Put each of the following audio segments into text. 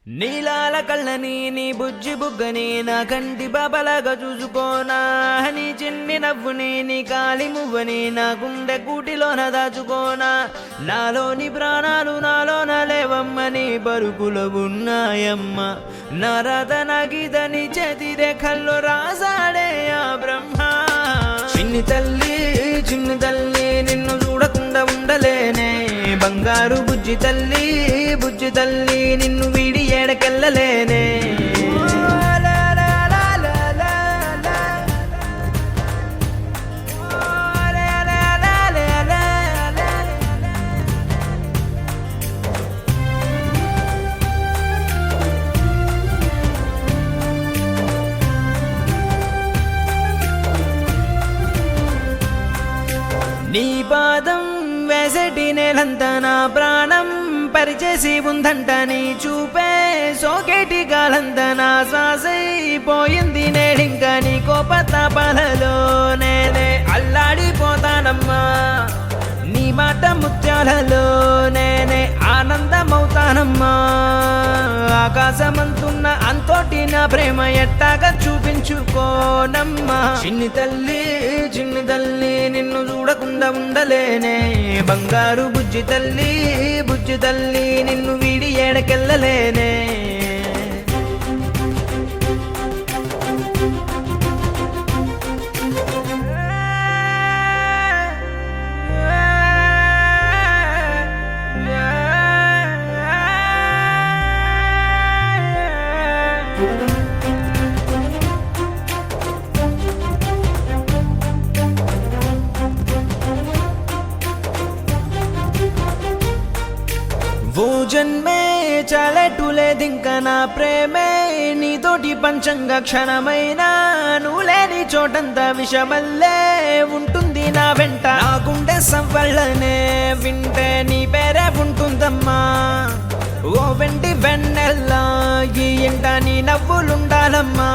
నీలాల కళ్ళని నీ బుజ్జి బుగ్గని నా కంటి బాబలాగా చూసుకోనా, నీ చిన్ని నవ్వుని నీ కాలి మువ్వని నా గుండె కూటిలోన దాచుకోనా. నాలోని ప్రాణాలు నాలోన లేవమ్మని పరుపులో ఉన్నాయమ్మ, నా రాత నా గీతని చేతి రేఖల్లో రాసాడే ఆ బ్రహ్మ. చిన్ని తల్లి నిన్ను చూడకుండా ఉండలేనే, బంగారు బుజ్జి తల్లి నిన్ను వీడి ఏడకెళ్ళలేనే. నీ పాదం వేసటి నేలంతా నా ప్రాణం పరిచేసి ఉందంట, నీ చూపే సోకేటి గాలంతా నా శ్వాసైపోయింది నేడింక. నీ కోపతాపాలలో నేనే అల్లాడిపోతానమ్మా, నీ మాట ముత్యాలలో నేనే ఆనందమవుతానమ్మా. ఆకాశమంతున్న అంతోటి నా ప్రేమ ఎట్టాగా చూపించుకోనమ్మా. చిన్ని తల్లి నిన్ను చూడకుండా ఉండలేనే, బంగారు బుజ్జి తల్లి నిన్ను వీడి ఏడకెళ్ళలేనే. ఓ జన్మే చాలెట్టులేదింక నా ప్రేమే నీతోటి పంచంగా క్షణమైనా, నువ్వు లేని చోటంతా విషమల్లే ఉంటుంది నా వెంట. నా గుండె సవ్వళ్ళనే వింటే నీ పేరే ఉంటుందమ్మా, ఓ వెంటి వెన్నెల్లా ఈ ఇంట నీ నవ్వులుండాలమ్మా.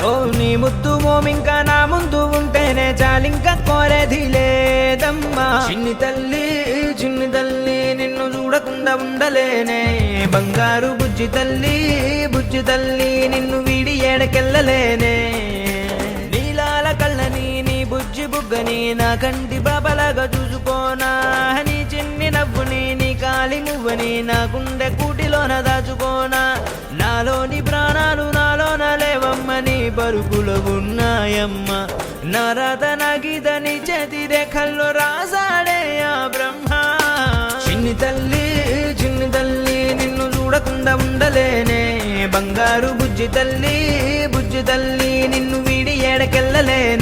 ఓ నీ ముద్దు మోమింకా నా ముందు ఉంటేనే చాలింకా కోరేది లేదమ్మా. చిన్ని తల్లి నిన్ను చూడకుండా ఉండలేనే, బంగారు బుజ్జి తల్లి నిన్ను వీడి ఏడకెళ్ళలేనే. నీలాల కళ్ళని నీ బుజ్జి బుగ్గని నా కంటి బాబలాగా చూసుకోనా, నీ చిన్ని నవ్వుని నీ కాలి మువ్వని నా గుండె కూటిలోన దాచుకోనా. నాలోని ప్రాణాలు నాలోన లేవమ్మని పరుపులో ఉన్నాయమ్మ, నా రాత నా గీతని చేతి రేఖల్లో రాసాడే ఆ బ్రహ్మ. చిన్ని తల్లి నిన్ను చూడకుండా ఉండలేనే, బంగారు బుజ్జి తల్లి నిన్ను వీడి ఏడకెళ్ళలేనే.